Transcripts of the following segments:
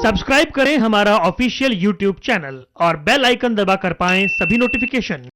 Subscribe करें हमारा official YouTube channel और बेल आइकन दबाकर पाएं सभी नोटिफिकेशन।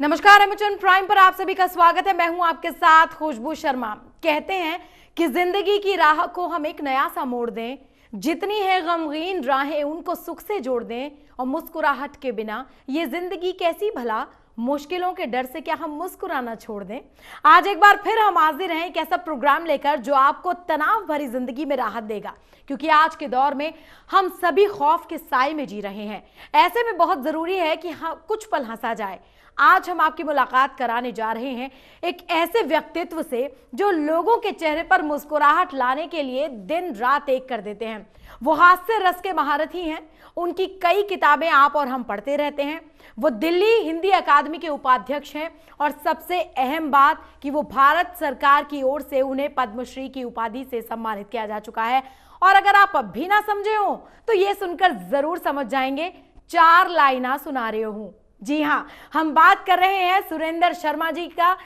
नमस्कार, अमेज़न प्राइम पर आप सभी का स्वागत है। मैं हूं आपके साथ खुशबू शर्मा। कहते हैं कि जिंदगी की राह को हम एक नया सा मोड़ दें, जितनी है गमगीन राहें उनको सुख से जोड़ दें, और मुस्कुराहट के बिना ये जिंदगी कैसी भला, मुश्किलों के डर से क्या हम मुस्कुराना छोड़ दें। आज एक बार फिर हम हाजिर हैं एक ऐसा प्रोग्राम लेकर जो आपको तनाव भरी जिंदगी में राहत देगा, क्योंकि आज के दौर में हम सभी खौफ के साए में जी रहे हैं। ऐसे में बहुत जरूरी है कि हाँ, कुछ पल हंसा जाए। आज हम आपकी मुलाकात कराने जा रहे हैं एक ऐसे व्यक्तित्व से जो लोगों के चेहरे पर मुस्कुराहट लाने के लिए दिन रात एक कर देते हैं। वो हास्य रस के महारथी हैं। उनकी कई किताबें आप और हम पढ़ते रहते हैं। वो दिल्ली हिंदी अकादमी के उपाध्यक्ष हैं, और सबसे अहम बात कि वो भारत सरकार की ओर से उन्हें पद्मश्री की उपाधि से सम्मानित किया जा चुका है। और अगर आप अब भी ना समझे हो तो ये सुनकर जरूर समझ जाएंगे। 4 लाइना सुना रहे हूं। जी हाँ, हम बात कर रहे हैं सुरेंद्र शर्मा जी का।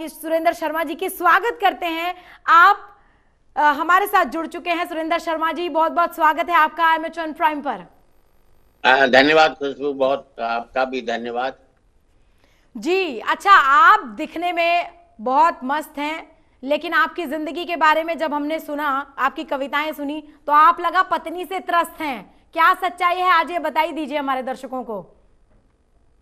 सुरेंद्र शर्मा जी की स्वागत करते हैं। आप हमारे साथ जुड़ चुके हैं। सुरेंद्र शर्मा जी, बहुत बहुत स्वागत है आपका अमेज़न प्राइम पर। धन्यवाद खुशबू, बहुत आपका भी धन्यवाद जी। अच्छा, आप दिखने में बहुत मस्त हैं, लेकिन आपकी जिंदगी के बारे में जब हमने सुना, आपकी कविताएं सुनी, तो आप लगा पत्नी से त्रस्त हैं। क्या सच्चाई है, आज ये बताई दीजिए हमारे दर्शकों को।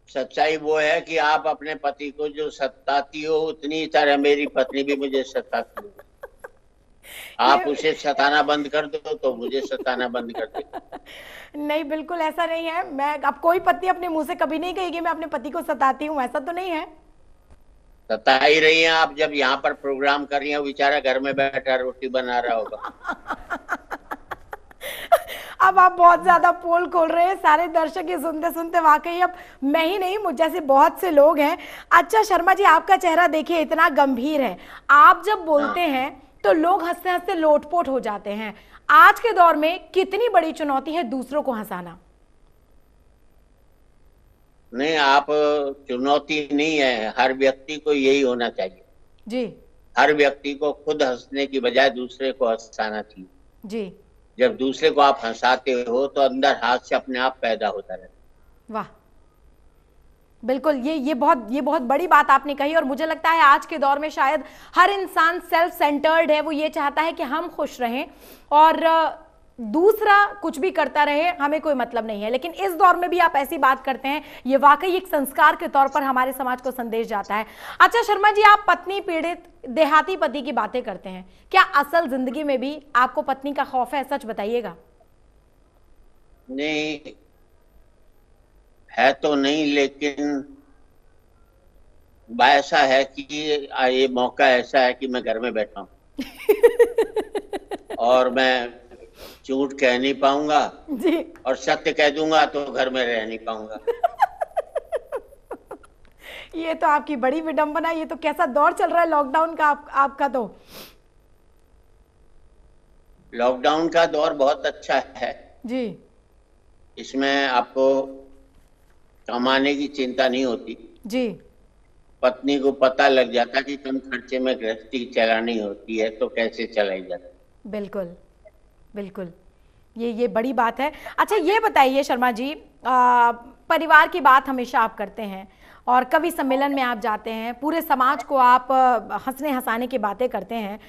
सच्चाई वो है कि आप अपने पति को जो सताती हो, उतनी तरह मेरी पत्नी भी मुझे सताती हो। आप उसे सताना बंद कर दो तो मुझे सताना बंद कर दे। नहीं, बिल्कुल ऐसा नहीं है। मैं अब कोई पत्नी अपने मुंह से कभी नहीं कहेगी मैं अपने पति को सताती हूँ, ऐसा तो नहीं है। सता ही रही हैं आप। जब यहाँ पर प्रोग्राम कर रही हैं, बेचारा घर में बैठा रोटी बना रहा होगा। अब आप बहुत ज्यादा पोल खोल रहे हैं। सारे दर्शक ये सुनते सुनते वाकई अब मैं ही नहीं, मुझ जैसे बहुत से लोग हैं। अच्छा शर्मा जी, आपका चेहरा देखिए इतना गंभीर है। आप जब बोलते हैं तो लोग हंसते हंसते लोटपोट हो जाते हैं। आज के दौर में कितनी बड़ी चुनौती है दूसरों को हंसाना। नहीं, आप चुनौती नहीं है, हर व्यक्ति को यही होना चाहिए जी। हर व्यक्ति को खुद हंसने की बजाय दूसरे को हंसाना चाहिए जी। जब दूसरे को आप हंसाते हो तो अंदर हास्य अपने आप पैदा होता रहता है। वाह, बिल्कुल, ये बहुत बड़ी बात आपने कही। और मुझे लगता है आज के दौर में शायद हर इंसान सेल्फ सेंटर्ड है। वो ये चाहता है कि हम खुश रहें और दूसरा कुछ भी करता रहे, हमें कोई मतलब नहीं है। लेकिन इस दौर में भी आप ऐसी बात करते हैं, ये वाकई एक संस्कार के तौर पर हमारे समाज को संदेश जाता है। अच्छा शर्मा जी, आप पत्नी पीड़ित देहाती पति की बातें करते हैं, क्या असल जिंदगी में भी आपको पत्नी का खौफ है? सच बताइएगा। नहीं है तो नहीं, लेकिन ऐसा है कि ये मौका ऐसा है कि मैं घर में बैठा हूँ और मैं झूठ कह नहीं पाऊंगा जी। और सत्य कह दूंगा तो घर में रह नहीं पाऊंगा। ये तो आपकी बड़ी विडंबना। ये तो कैसा दौर चल रहा है लॉकडाउन का आपका। तो लॉकडाउन का दौर बहुत अच्छा है जी। इसमें आपको कमाने की चिंता नहीं होती जी। पत्नी को पता लग जाता कि कम खर्चे में गृहस्थी चलानी होती है तो कैसे चलाई जाती है। बिल्कुल बिल्कुल, ये बड़ी बात है। अच्छा ये बताइए शर्मा जी, परिवार की बात हमेशा आप करते हैं और कवि सम्मेलन में आप जाते हैं, पूरे समाज को आप हंसने हंसाने की बातें करते हैं।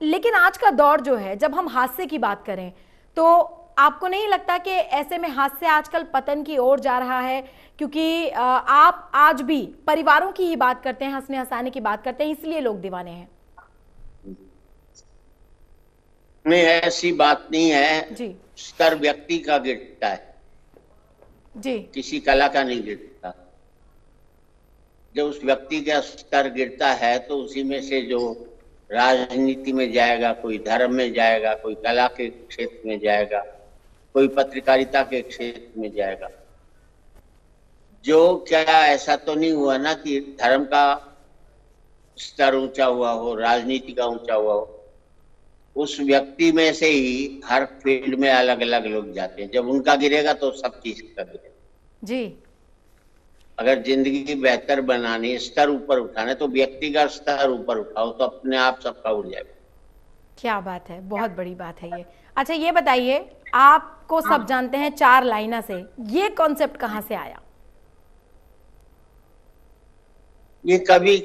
लेकिन आज का दौर जो है, जब हम हास्य की बात करें तो आपको नहीं लगता कि ऐसे में हास्य आजकल पतन की ओर जा रहा है? क्योंकि आप आज भी परिवारों की ही बात करते हैं, हंसने हंसाने की बात करते हैं, इसलिए लोग दीवाने हैं। नहीं, ऐसी बात नहीं है जी। स्तर व्यक्ति का गिरता है जी, किसी कला का नहीं गिरता। जब उस व्यक्ति का स्तर गिरता है तो उसी में से जो राजनीति में जाएगा, कोई धर्म में जाएगा, कोई कला के क्षेत्र में जाएगा, कोई पत्रकारिता के क्षेत्र में जाएगा। जो क्या ऐसा तो नहीं हुआ ना कि धर्म का स्तर ऊंचा हुआ हो, राजनीति का ऊंचा हुआ हो। उस व्यक्ति में से ही हर फील्ड में अलग अलग लोग जाते हैं। जब उनका गिरेगा तो सब चीज का गिरेगा जी। अगर जिंदगी बेहतर बनानी, स्तर ऊपर उठाना, तो व्यक्ति का स्तर ऊपर उठाओ तो अपने आप सबका उड़ जाएगा। क्या बात है, बहुत बड़ी बात है ये। अच्छा ये बताइए, आपको सब जानते हैं 4 लाइना से, ये कॉन्सेप्ट कहाँ से आया? ये कभी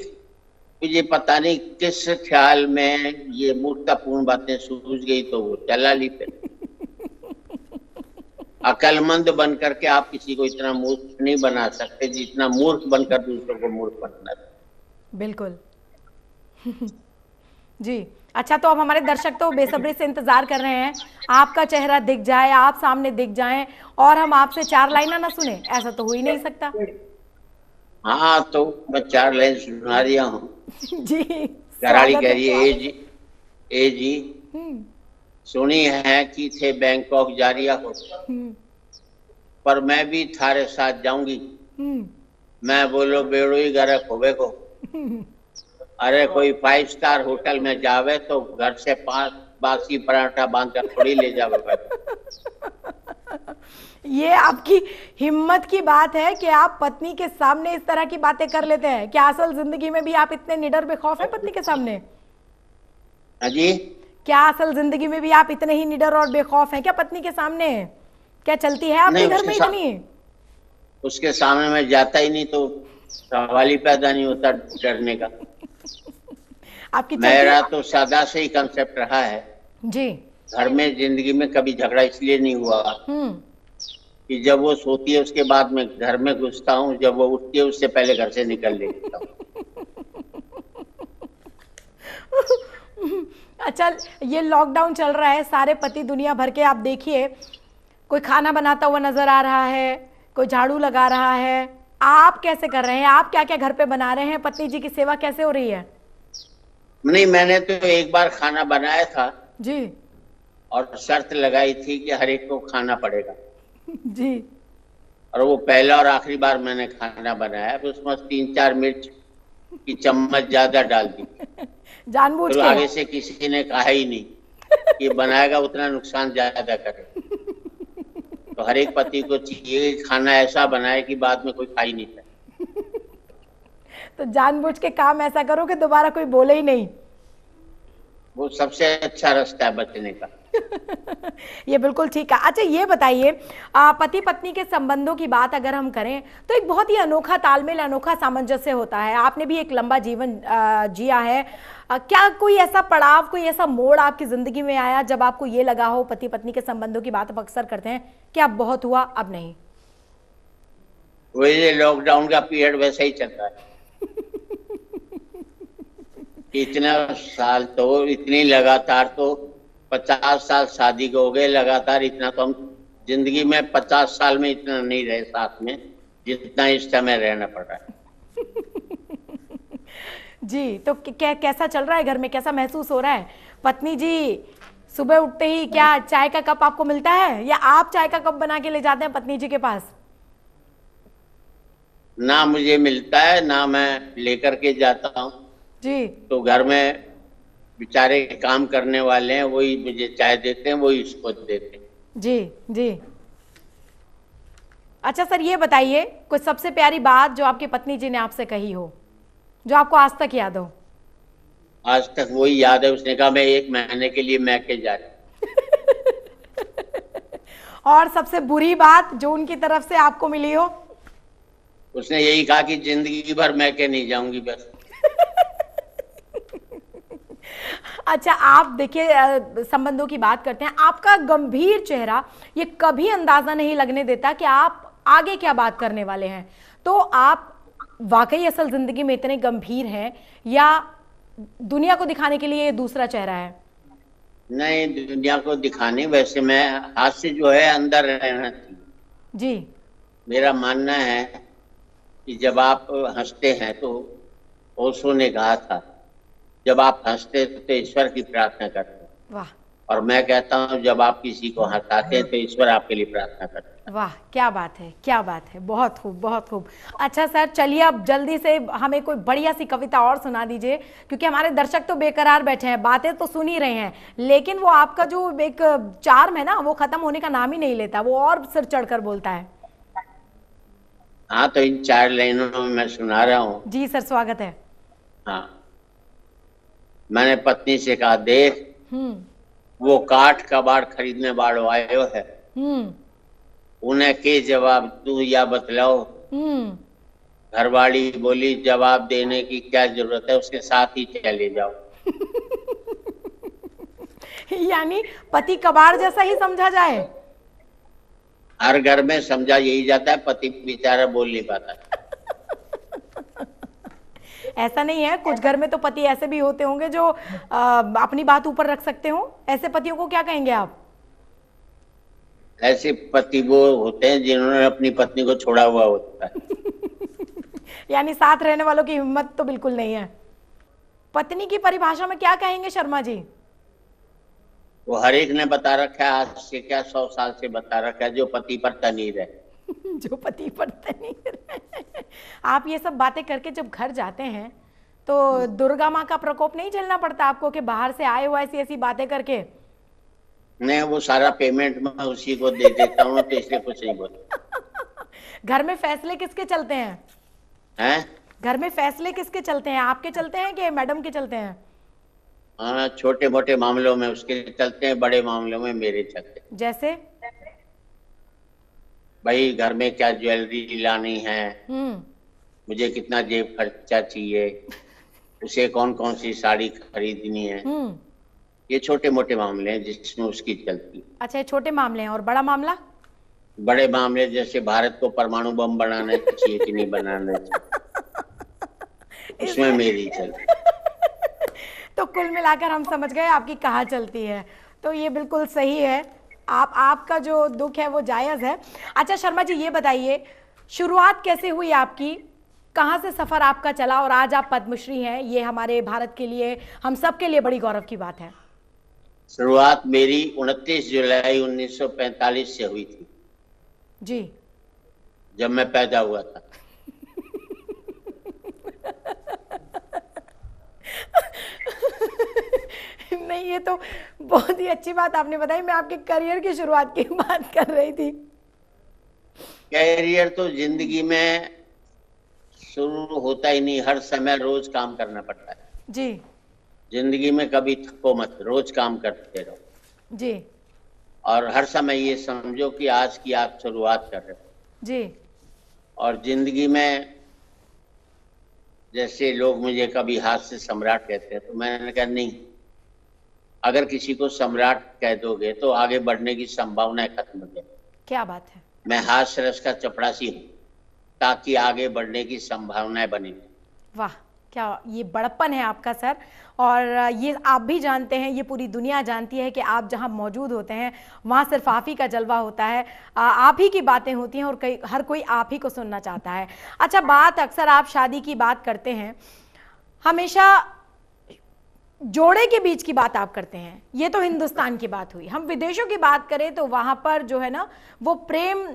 मुझे पता नहीं किस ख्याल में ये मूर्खतापूर्ण बातें सूझ गई तो वो चला ली। फिर अकलमंद बन करके आप किसी को इतना मूर्ख नहीं बना सकते जितना मूर्ख बनकर दूसरों को मूर्ख बनना। बिल्कुल। जी, अच्छा, तो अब हमारे दर्शक तो बेसब्री से इंतजार कर रहे हैं आपका चेहरा दिख जाए, आप सामने दिख जाएं और हम आपसे 4 लाइना ना सुने, ऐसा तो हो ही नहीं सकता। हाँ, तो मैं 4 लाइन सुना दिया हूँ। जी, घराड़ी स्वागत कह है। रही है, ए जी सुनी है कि थे बैंकॉक जारिया हो, पर मैं भी थारे साथ जाऊंगी। मैं बोलो बेड़ो ही गरक होवे को। अरे कोई 5 स्टार होटल में जावे तो घर से 5 बासी पराठा बांध कर थोड़ी ले जावे। ये आपकी हिम्मत की बात है कि आप पत्नी के सामने इस तरह की बातें कर लेते हैं। क्या असल जिंदगी में भी आप इतने निडर बेखौफ हैं पत्नी के सामने? जी, क्या असल जिंदगी में भी आप इतने ही निडर और बेखौफ हैं क्या पत्नी के सामने? क्या चलती है आपके घर में इतनी? उसके सामने मैं जाता ही नहीं तो सवाल ही पैदा नहीं होता डरने का। आपकी मेरा तो सदा से ही कंसेप्ट रहा है जी, घर में जिंदगी में कभी झगड़ा इसलिए नहीं हुआ कि जब वो सोती है उसके बाद मैं घर में घुसता हूँ, जब वो उठती है उससे पहले घर से निकल लेता हूँ। अच्छा, ये लॉकडाउन चल रहा है, सारे पति दुनिया भर के आप देखिए, कोई खाना बनाता हुआ नजर आ रहा है, कोई झाड़ू लगा रहा है, आप कैसे कर रहे हैं? आप क्या क्या घर पे बना रहे हैं? पत्नी जी की सेवा कैसे हो रही है? नहीं, मैंने तो एक बार खाना बनाया था जी और शर्त लगाई थी कि हर एक को खाना पड़ेगा। जी, और वो पहला और आखिरी बार मैंने खाना बनाया, तो उसमें 3-4 मिर्च की चम्मच ज्यादा डाल दी। जानबूझ तो के? आगे से किसी ने कहा ही नहीं कि बनाएगा उतना नुकसान ज्यादा करे। तो हर एक पति को चाहिए कि खाना ऐसा बनाए कि बाद में कोई खा ही नहीं पाए। तो जानबूझ के काम ऐसा करो कि दोबारा कोई बोले ही नहीं। वो सबसे अच्छा रास्ता है बचने का। ये बिल्कुल ठीक है। अच्छा, ये बताइए, पति पत्नी के संबंधों की बात अगर हम करें तो एक बहुत ही अनोखा तालमेल, अनोखा सामंजस्य होता है। आपने भी एक लंबा जीवन जिया है। क्या कोई ऐसा पड़ाव, कोई ऐसा मोड़ आपकी जिंदगी में आया जब आपको ये लगा हो, पति पत्नी के संबंधों की बात आप अक्सर करते हैं कि अब बहुत हुआ, अब नहीं? वही लॉकडाउन का पीरियड वैसा ही चल रहा है। इतना साल तो इतनी लगातार तो 50 साल शादी को हो गए लगातार। इतना तो हम जिंदगी में 50 साल में इतना नहीं रहे साथ में जितना इस समय रहना पड़ रहा है। जी, तो कैसा चल रहा है घर में? कैसा महसूस हो रहा है? पत्नी जी सुबह उठते ही क्या चाय का कप आपको मिलता है या आप चाय का कप बना के ले जाते हैं पत्नी जी के पास? ना मुझे मिलता है ना मैं लेकर के जाता हूँ। जी, तो घर में बेचारे काम करने वाले हैं, वही मुझे चाय देते हैं, वही इसको देते हैं। जी जी। अच्छा सर, ये बताइए कोई सबसे प्यारी बात जो आपकी पत्नी जी ने आपसे कही हो, जो आपको आज तक याद हो? आज तक वही याद है, उसने कहा मैं 1 महीने के लिए मैके जा रही हूँ। और सबसे बुरी बात जो उनकी तरफ से आपको मिली हो? उसने यही कहा कि जिंदगी भर मैके नहीं जाऊंगी बस। अच्छा, आप देखिए, संबंधों की बात करते हैं, आपका गंभीर चेहरा ये कभी अंदाजा नहीं लगने देता कि आप आगे क्या बात करने वाले हैं। तो आप वाकई असल जिंदगी में इतने गंभीर हैं या दुनिया को दिखाने के लिए ये दूसरा चेहरा है? नहीं, दुनिया को दिखाने, वैसे मैं हास्य जो है अंदर रहना चाहिए। जी, मेरा मानना है कि जब आप हंसते हैं तो ओशो ने कहा था जब आप हंसते तो ईश्वर की प्रार्थना करते हैं। वाह, और मैं कहता हूँ जब आप किसी को हंसाते हैं तो ईश्वर आपके लिए प्रार्थना करते हैं। वाह, क्या बात है, क्या बात है, बहुत खूब, बहुत खूब। अच्छा सर, चलिए अब जल्दी से हमें कोई बढ़िया सी कविता और सुना दीजिए, क्योंकि हमारे दर्शक तो बेकरार बैठे हैं, बातें तो सुन ही रहे हैं, लेकिन वो आपका जो एक चार्म है ना, वो खत्म होने का नाम ही नहीं लेता, वो और सिर चढ़कर बोलता है। हाँ, तो इन 4 लाइनों में मैं सुना रहा हूँ। जी सर, स्वागत है। हाँ, मैंने पत्नी से कहा, देख वो काठ कबाड़ खरीदने वालों आयो है, हम्म। उन्हें के जवाब दूं या बतलाओ। हम्म। घरवाली बोली जवाब देने की क्या जरूरत है, उसके साथ ही चले जाओ। यानी पति कबाड़ जैसा ही समझा जाए। हर घर में समझा यही जाता है, पति बेचारा बोल नहीं पाता। ऐसा नहीं है, कुछ घर में तो पति ऐसे भी होते होंगे जो अपनी बात ऊपर रख सकते हो। ऐसे पतियों को क्या कहेंगे आप? ऐसे पति वो होते हैं जिन्होंने अपनी पत्नी को छोड़ा हुआ होता है। यानी साथ रहने वालों की हिम्मत तो बिल्कुल नहीं है। पत्नी की परिभाषा में क्या कहेंगे शर्मा जी? वो हर एक ने बता रखा है, आज से क्या 100 साल से बता रखा है, जो पति पर तनी रहे। जो पति पढ़ते नहीं रहे। आप ये सब बातें करके जब घर जाते हैं तो दुर्गा माँ का प्रकोप नहीं झेलना पड़ता आपको कि बाहर से आए हो ऐसी ऐसी बातें करके? नहीं, वो सारा पेमेंट मैं उसी को दे देता हूँ, तो इसलिए कुछ नहीं बोलता। घर में फैसले किसके चलते हैं? हैं? घर में फैसले किसके चलते हैं? आपके चलते हैं कि मैडम के चलते हैं? हाँ, छोटे मोटे मामलों में उसके चलते हैं, बड़े मामलों में मेरे चलते हैं। जैसे? भाई घर में क्या ज्वेलरी लानी है, हम्म। मुझे कितना जेब खर्चा चाहिए, उसे कौन कौन सी साड़ी खरीदनी है, ये छोटे मोटे मामले हैं जिसमें उसकी चलती है। अच्छा, ये छोटे मामले हैं। और बड़ा मामला? बड़े मामले जैसे भारत को परमाणु बम बनाना चाहिए कि नहीं बनाना चाहिए, उसमें मेरी चलती। तो कुल मिलाकर हम समझ गए आपकी कहाँ चलती है। तो ये बिल्कुल सही है, आपका जो दुख है वो जायज़ है। अच्छा शर्मा जी, ये बताइए शुरुआत कैसे हुई आपकी? कहाँ से सफ़र आपका चला और आज आप पद्मश्री हैं? ये हमारे भारत के लिए, हम सब के लिए बड़ी गौरव की बात है। शुरुआत मेरी 29 जुलाई 1945 से हुई थी जी। जब मैं पैदा हुआ था। नहीं, ये तो बहुत ही अच्छी बात आपने बताई। मैं आपके करियर की शुरुआत की बात कर रही थी। कैरियर तो जिंदगी में शुरू होता ही नहीं, हर समय रोज काम करना पड़ता है। जी। जिंदगी में कभी थको मत, रोज काम करते रहो जी। और हर समय ये समझो कि आज की आप शुरुआत कर रहे हो। जी। और जिंदगी में जैसे लोग मुझे कभी हास्य सम्राट कहते हैं, तो मैंने कहा नहीं, अगर किसी को सम्राट कह दोगे तो आगे बढ़ने की संभावना खत्म हो जाए। क्या बात है। मैं हास्य रस का चपरासी हूँ ताकि आगे बढ़ने की संभावनाएं बनी। वाह, क्या ये बड़प्पन है आपका सर। और ये आप भी जानते हैं, ये पूरी दुनिया जानती है कि आप जहां मौजूद होते हैं वहां सिर्फ आप ही का जलवा होता है, आप ही की बातें होती हैं और हर कोई आप ही को सुनना चाहता है। अच्छा, बात अक्सर आप शादी की बात करते हैं, हमेशा जोड़े के बीच की बात आप करते हैं। ये तो हिंदुस्तान की बात हुई। हम विदेशों की बात करें तो वहां पर जो है ना, वो प्रेम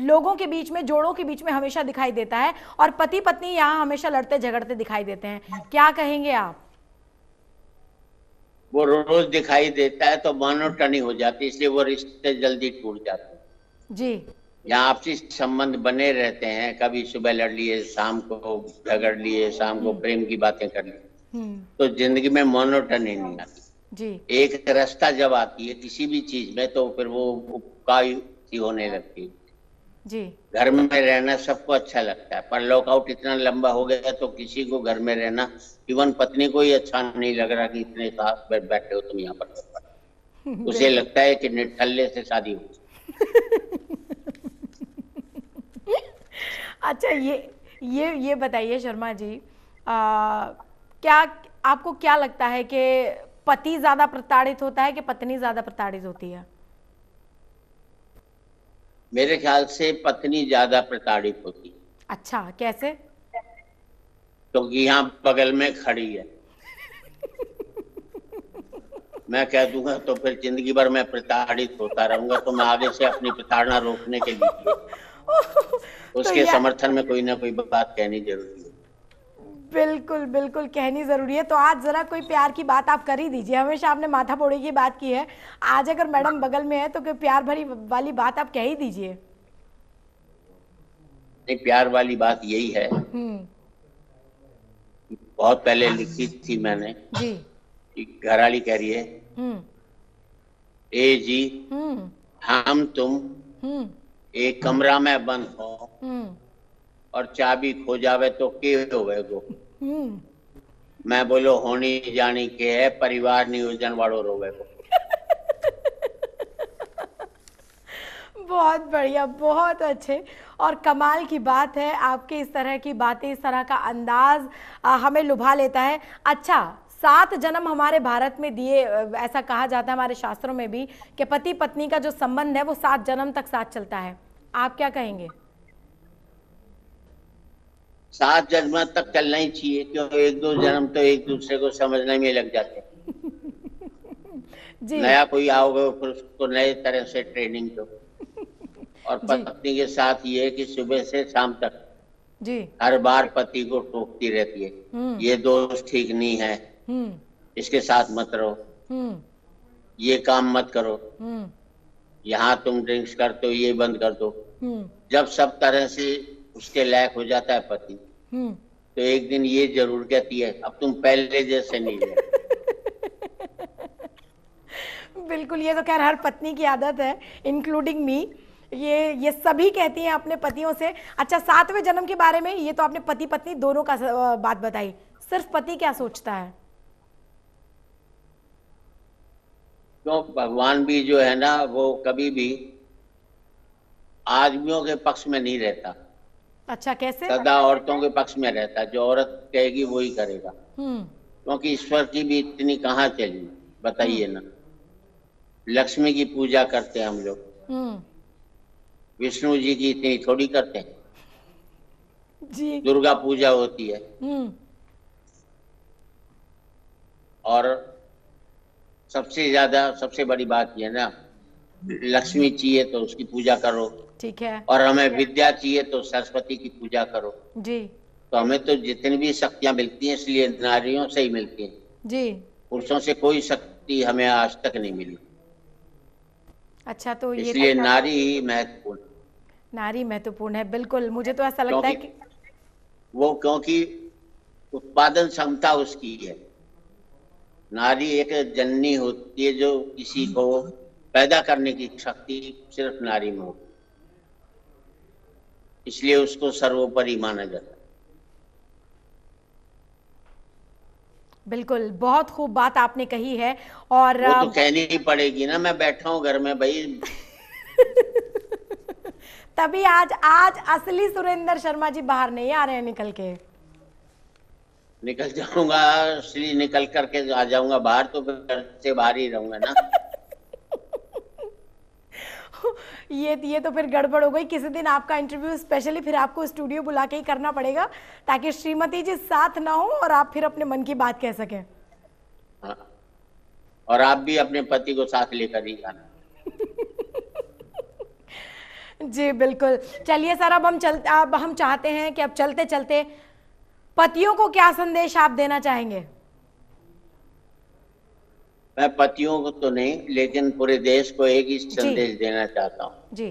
लोगों के बीच में, जोड़ों के बीच में हमेशा दिखाई देता है और पति पत्नी यहाँ हमेशा लड़ते झगड़ते दिखाई देते हैं। क्या कहेंगे आप? वो रोज दिखाई देता है तो मोनोटनी हो जाती है, इसलिए वो रिश्ते जल्दी टूट जाते हैं। जी। यहाँ आपसी संबंध बने रहते हैं, कभी सुबह लड़ लिए, शाम को झगड़ लिए, शाम को प्रेम की बातें कर ली, तो जिंदगी में मोनोटनी नहीं आती। जी। एक रास्ता जब आती है किसी भी चीज में तो फिर वो उपकाई सी होने लगती है। जी। घर में रहना सबको अच्छा लगता है, पर लॉकआउट इतना लंबा हो गया तो किसी को घर में रहना, इवन पत्नी को ही अच्छा नहीं लग रहा कि इतने साथ बैठे हो तुम यहाँ पर। उसे लगता है कि निठल्ले से शादी हो। अच्छा, ये बताइए शर्मा जी, क्या आपको क्या लगता है कि पति ज्यादा प्रताड़ित होता है कि पत्नी ज्यादा प्रताड़ित होती है? मेरे ख्याल से पत्नी ज्यादा प्रताड़ित होती है। अच्छा, कैसे? क्योंकि यहाँ बगल में खड़ी है। मैं कह दूंगा तो फिर जिंदगी भर मैं प्रताड़ित होता रहूंगा, तो मैं आगे से अपनी प्रताड़ना रोकने के लिए उसके समर्थन में कोई ना कोई बात कहनी जरूरी है। बिल्कुल बिल्कुल कहनी जरूरी है। तो आज जरा कोई प्यार की बात आप कर ही दीजिए। हमेशा आपने माथा फोड़ी की बात की है, आज अगर मैडम बगल में है तो कोई प्यार भरी वाली बात आप कह ही दीजिए। नहीं, प्यार वाली बात यही है, बहुत पहले लिखी थी मैंने जी। कि घरवाली कह रही है ए जी हम्म हम तुम हम्म एक कमरा में बंद हो हम्म और चाबी खो जावे तो के होवे गो। हम्म। मैं बोलो होनी जानी के है परिवार नियोजन वालों रोवे को। बहुत बढ़िया, बहुत अच्छे। और कमाल की बात है, आपके इस तरह की बातें, इस तरह का अंदाज हमें लुभा लेता है। अच्छा, 7 जन्म हमारे भारत में दिए, ऐसा कहा जाता है हमारे शास्त्रों में भी कि पति पत्नी का जो संबंध है वो 7 जन्म तक साथ चलता है। आप क्या कहेंगे? 7 जन्म तक चलना ही चाहिए, क्यों 1-2 जन्म तो एक दूसरे को समझने में लग जाते हैं। जी नया कोई आओगे फिर उसको नए तरह से ट्रेनिंग दो। और जी पत्नी के साथ ये है कि सुबह से शाम तक जी। हर बार पति को टोकती रहती है, ये दोस्त ठीक नहीं है, हम्म इसके साथ मत रहो, हम्म ये काम मत करो, हम्म यहाँ तुम ड्रिंक्स करते हो ये बंद कर दो। हम्म जब सब तरह से उसके लायक हो जाता है पति, हम्म। तो एक दिन ये जरूर कहती है अब तुम पहले जैसे नहीं रहे। बिल्कुल, ये तो खैर हर पत्नी की आदत है, इंक्लूडिंग मी। ये सभी कहती हैं अपने पतियों से। अच्छा, 7वें जन्म के बारे में, ये तो आपने पति पत्नी दोनों का बात बताई, सिर्फ पति क्या सोचता है? क्यों भगवान भी जो है ना वो कभी भी आदमियों के पक्ष में नहीं रहता, अच्छा, कैसे? सदा औरतों के पक्ष में रहता है। जो औरत कहेगी वही करेगा, क्योंकि ईश्वर की भी इतनी कहाँ चली, बताइए ना। लक्ष्मी की पूजा करते हैं हम लोग, विष्णु जी की इतनी थोड़ी करते हैं। जी। दुर्गा पूजा होती है, और सबसे ज्यादा सबसे बड़ी बात यह ना, लक्ष्मी चाहिए तो उसकी पूजा करो, ठीक है। और हमें विद्या चाहिए तो सरस्वती की पूजा करो। जी तो हमें तो जितनी भी शक्तियां मिलती हैं इसलिए नारियों से ही मिलती हैं, जी। पुरुषों से कोई शक्ति हमें आज तक नहीं मिली। अच्छा, तो ये इसलिए नारी ही महत्वपूर्ण, नारी महत्वपूर्ण है। बिल्कुल, मुझे तो ऐसा लगता है कि क्योंकि उत्पादन क्षमता उसकी है। नारी एक जननी होती है जो किसी को पैदा करने की शक्ति सिर्फ नारी में होती है, इसलिए उसको सर्वोपरि माना जाता है। बिल्कुल, बहुत खूब बात आपने कही है। और वो तो कहनी ही पड़ेगी ना, मैं बैठा हूँ घर में भाई। तभी आज असली सुरेंद्र शर्मा जी बाहर नहीं आ रहे हैं निकल के। निकल जाऊंगा, इसलिए निकल करके आ जाऊंगा बाहर, तो घर से बाहर ही रहूंगा ना। ये तो फिर गड़बड़ हो गई। किसी दिन आपका इंटरव्यू स्पेशली फिर आपको स्टूडियो बुला के ही करना पड़ेगा, ताकि श्रीमती जी साथ ना हो और आप फिर अपने मन की बात कह सकें। हाँ। और आप भी अपने पति को साथ लेकर ही आना। जी बिल्कुल। चलिए सर, अब हम चाहते हैं कि अब चलते चलते पतियों को क्या संदेश आप देना चाहेंगे? मैं पतियों को तो नहीं, लेकिन पूरे देश को एक ही संदेश देना चाहता हूँ जी,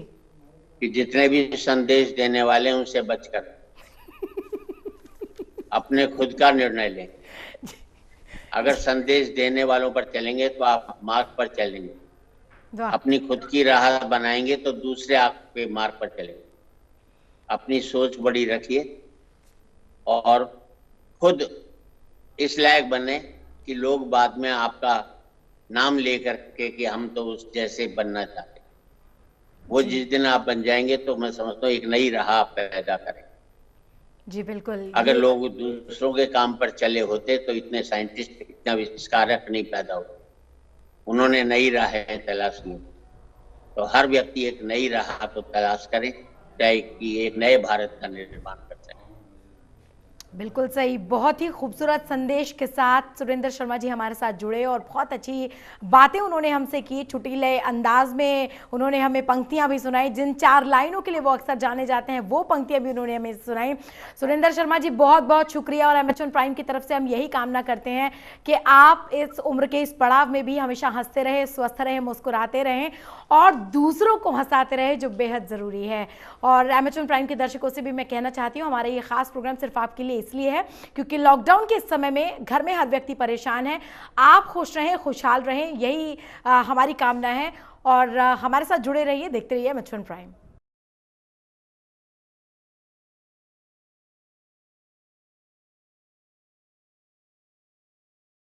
कि जितने भी संदेश देने वाले हैं उनसे बचकर अपने खुद का निर्णय लें। अगर संदेश देने वालों पर चलेंगे तो आप मार्ग पर चलेंगे, अपनी खुद की राह बनाएंगे तो दूसरे आपके मार्ग पर चलेंगे। अपनी सोच बड़ी रखिए और खुद इस लायक बने कि लोग बाद में आपका नाम लेकर के कि हम तो उस जैसे बनना चाहते हैं। वो जिस दिन आप बन जाएंगे तो मैं समझता हूँ एक नई राह आप पैदा करें। जी बिल्कुल। अगर लोग दूसरों के काम पर चले होते तो इतने साइंटिस्ट, इतना आविष्कारक नहीं पैदा होते। उन्होंने नई राहें तलाश की। तो हर व्यक्ति एक नई राह को तलाश करे, चाहे कि एक नए भारत का निर्माण कर सके। बिल्कुल सही। बहुत ही खूबसूरत संदेश के साथ सुरेंद्र शर्मा जी हमारे साथ जुड़े और बहुत अच्छी बातें उन्होंने हमसे की। छुटीले अंदाज में उन्होंने हमें पंक्तियां भी सुनाई, जिन 4 लाइनों के लिए वो अक्सर जाने जाते हैं वो पंक्तियां भी उन्होंने हमें सुनाई। सुरेंद्र शर्मा जी, बहुत बहुत शुक्रिया। और एमएच प्राइम की तरफ से हम यही कामना करते हैं कि आप इस उम्र के इस पड़ाव में भी हमेशा हंसते रहें, स्वस्थ रहें, मुस्कुराते रहें और दूसरों को हंसाते रहें, जो बेहद ज़रूरी है। और एमएच प्राइम के दर्शकों से भी मैं कहना चाहती हूँ, हमारा ये खास प्रोग्राम सिर्फ आपके लिए इसलिए है क्योंकि लॉकडाउन के समय में घर में हर व्यक्ति परेशान है। आप खुश रहें, खुशहाल रहें, यही हमारी कामना है। और हमारे साथ जुड़े रहिए, देखते रहिए एम एच 1 प्राइम।